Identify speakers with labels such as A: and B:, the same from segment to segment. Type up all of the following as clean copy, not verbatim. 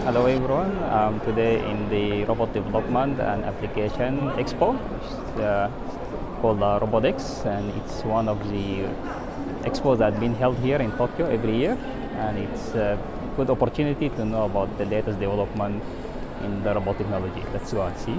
A: Hello everyone, today in the Robot Development and Application Expo, which is called RobotEX, and it's one of the expos that been held here in Tokyo every year, and it's a good opportunity to know about the latest development in the robot technology. Let's go and see.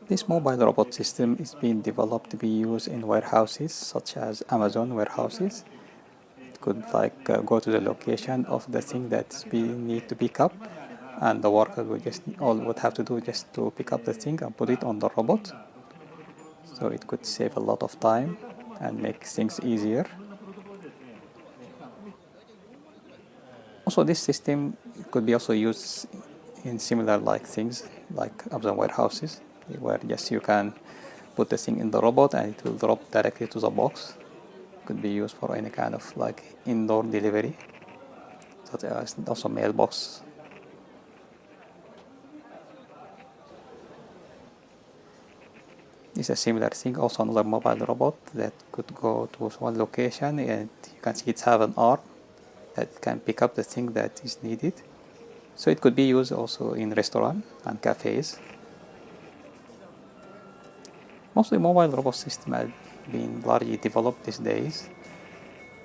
B: This mobile robot system is being developed to be used in warehouses such as Amazon warehouses. It could go to the location of the thing that's need to pick up, and the worker would have to do just to pick up the thing and put it on the robot. So it could save a lot of time and make things easier. Also, this system could be also used in similar things like Amazon warehouses, where yes, you can put the thing in the robot and it will drop directly to the box. Could be used for any kind of indoor delivery, such as also mailbox. It's a similar thing, also another mobile robot that could go to one location, and you can see it's have an arm that can pick up the thing that is needed. So it could be used also in restaurants and cafes. Mostly mobile robot systems have been largely developed these days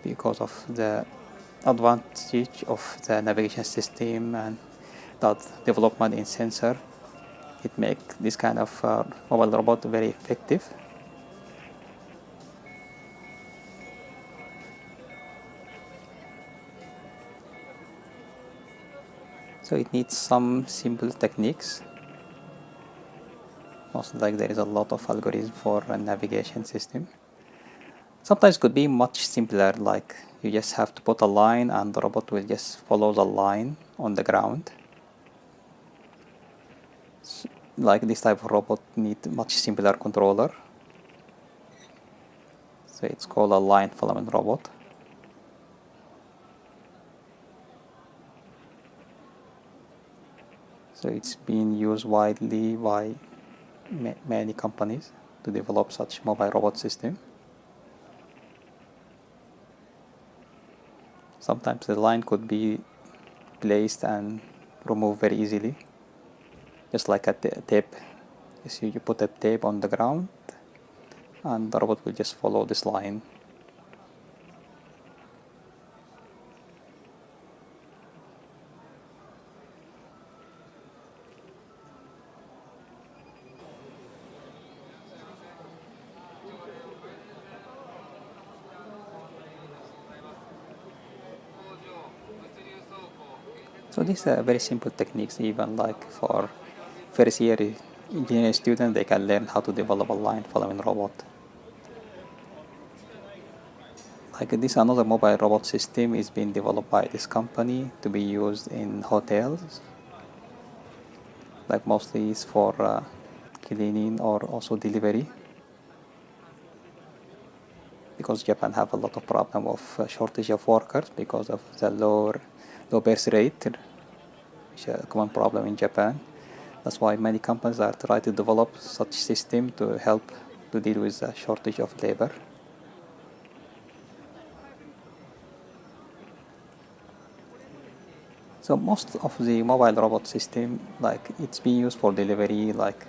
B: because of the advantage of the navigation system and that development in sensor. It makes this kind of mobile robot very effective. So it needs some simple techniques. Also, there is a lot of algorithm for a navigation system. Sometimes it could be much simpler, like you just have to put a line and the robot will just follow the line on the ground. Like this type of robot need much simpler controller. So it's called a line following robot. So it's being used widely by many companies to develop such mobile robot system. Sometimes the line could be placed and removed very easily, just like a tape. So you put a tape on the ground and the robot will just follow this line. So these are very simple techniques, even for first year engineering students, they can learn how to develop a line following robot. This another mobile robot system is being developed by this company to be used in hotels. Mostly is for cleaning or also delivery. Because Japan have a lot of problem of shortage of workers because of the low birth rate, which is a common problem in Japan. That's why many companies are trying to develop such system to help to deal with the shortage of labor. So most of the mobile robot system, like it's being used for delivery, like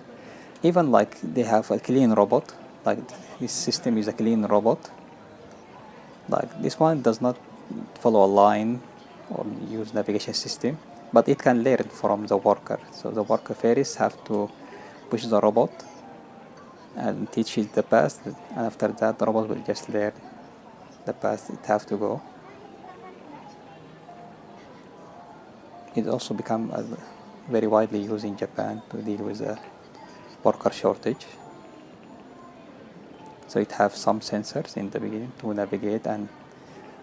B: even like they have a clean robot, like this system is a clean robot. Like this one does not follow a line or use navigation system, but it can learn from the worker. So the worker first have to push the robot and teach it the path, and after that the robot will just learn the path it have to go. It also become very widely used in Japan to deal with the worker shortage. So it have some sensors in the beginning to navigate and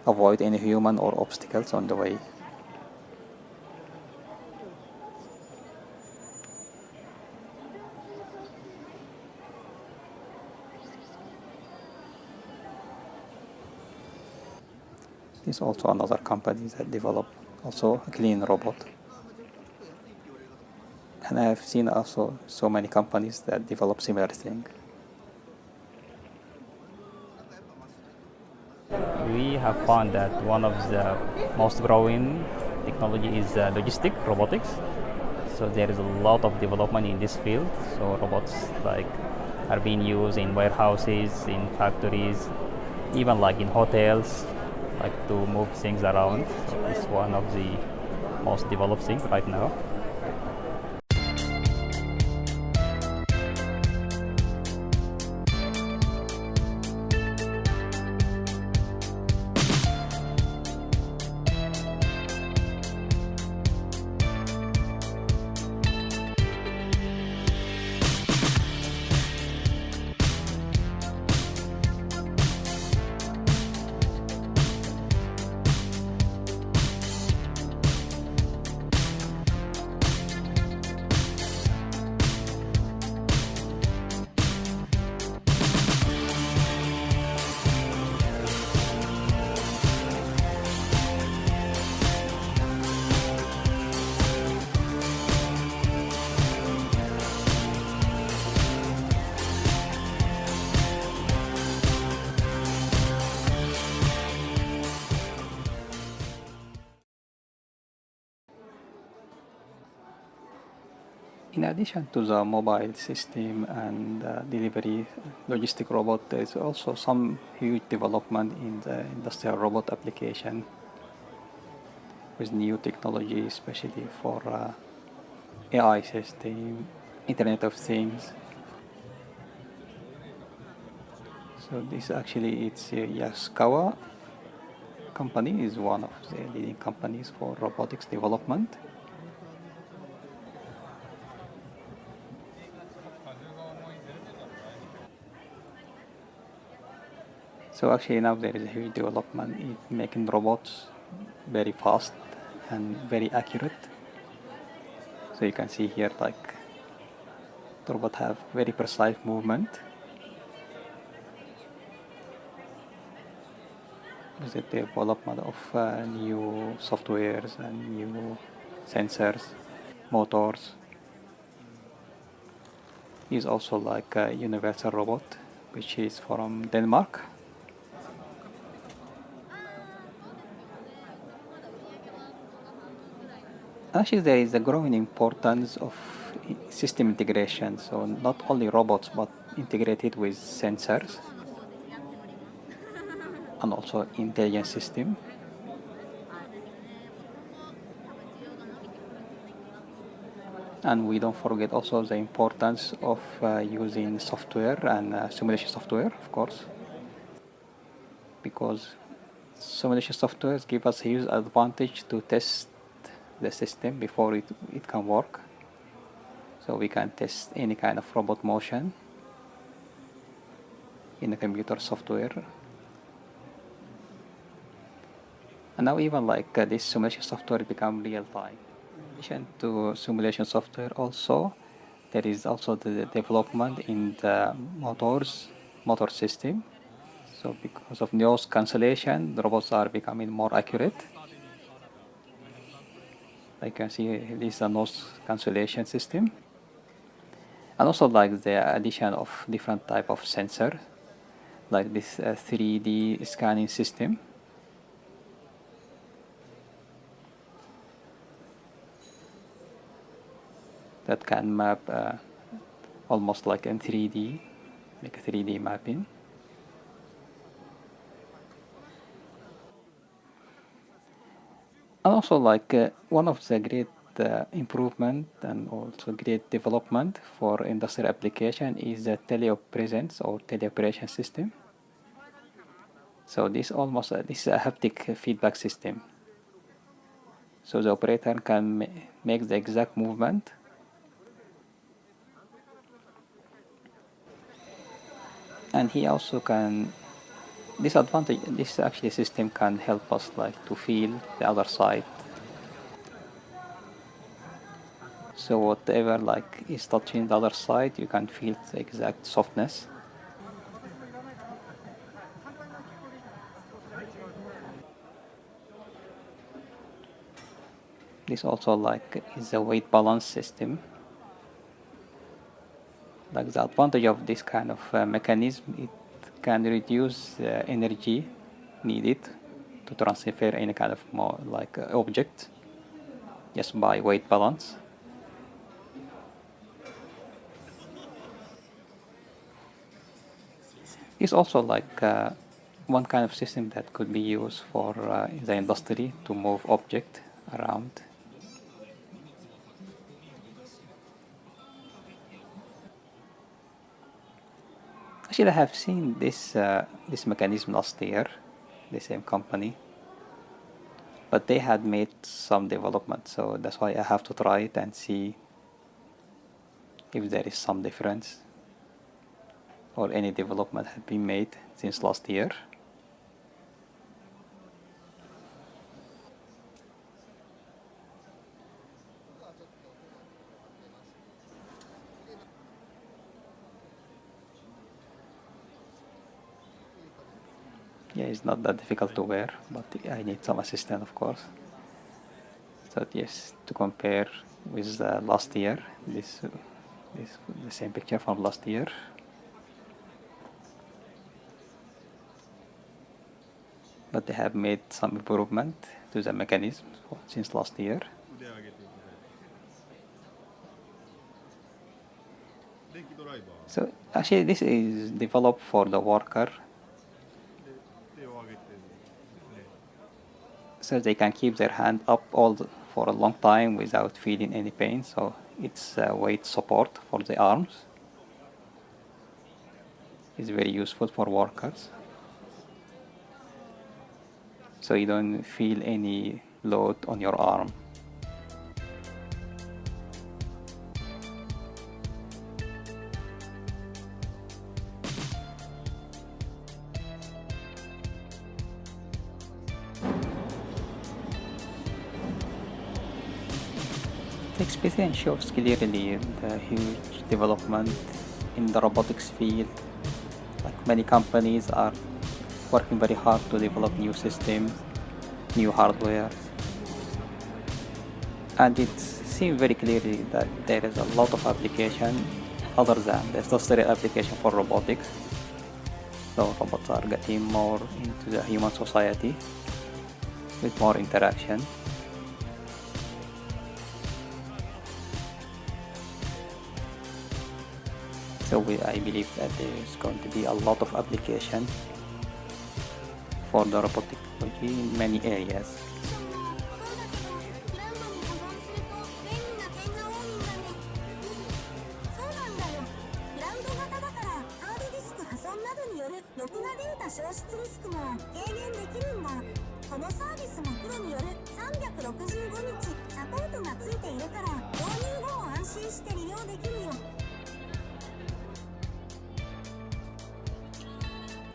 B: avoid any human or obstacles on the way. There's also another company that develop also a clean robot. And I have seen also so many companies that develop similar thing.
A: We have found that one of the most growing technology is logistic robotics. So there is a lot of development in this field. So robots like are being used in warehouses, in factories, even like in hotels, like to move things around. So it's one of the most developed things right now.
B: In addition to the mobile system and delivery logistic robot, there is also some huge development in the industrial robot application with new technology, especially for AI system, Internet of Things. So this actually it's Yaskawa company is one of the leading companies for robotics development. So actually now there is a huge development in making robots very fast and very accurate. So you can see here like the robot have very precise movement with the development of new softwares and new sensors, motors. Is also like a universal robot, which is from Denmark. Actually, there is a growing importance of system integration. So not only robots, but integrated with sensors and also intelligence system. And we don't forget also the importance of using software and simulation software, of course, because simulation softwares give us a huge advantage to test the system before it can work. So we can test any kind of robot motion in the computer software. And now even like this simulation software become real time. In addition to simulation software also, there is also the development in the motor system. So because of noise cancellation, the robots are becoming more accurate. Like you can see this is a noise cancellation system. And also like the addition of different type of sensor, like this 3D scanning system. that can map almost like in 3D, make a 3D mapping. And also like one of the great improvement and also great development for industrial application is the telepresence or teleoperation system. So this is a haptic feedback system. So the operator can make the exact movement and he also can this actually system can help us like to feel the other side. So whatever like is touching the other side, you can feel the exact softness. This also like is a weight balance system. Like the advantage of this kind of mechanism, it can reduce the energy needed to transfer any kind of more like object just by weight balance. It's also like one kind of system that could be used for the industry to move object around. Actually, I have seen this mechanism last year, the same company, but they had made some development, so that's why I have to try it and see if there is some difference or any development had been made since last year. Yeah, it's not that difficult to wear, but I need some assistance, of course. So yes, to compare with last year, this the same picture from last year. But they have made some improvement to the mechanism since last year. So actually this is developed for the worker, so they can keep their hand up for a long time without feeling any pain. So it's weight support for the arms. It's very useful for workers. So you don't feel any load on your arm. The experience shows clearly the huge development in the robotics field. Like many companies are working very hard to develop new systems, new hardware, and it seems very clearly that there is a lot of application other than the industrial application for robotics. So robots are getting more into the human society with more interaction. So I believe that there is going to be a lot of application for the robotic technology in many areas.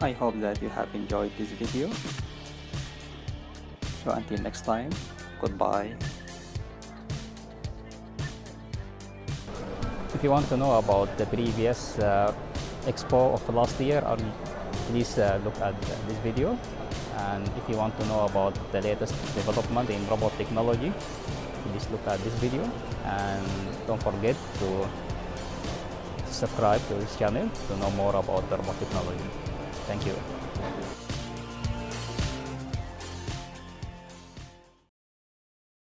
B: I hope that you have enjoyed this video. So until next time, goodbye.
A: If you want to know about the previous expo of last year, please look at this video. And if you want to know about the latest development in robot technology, please look at this video. And don't forget to subscribe to this channel to know more about the robot technology. Thank you.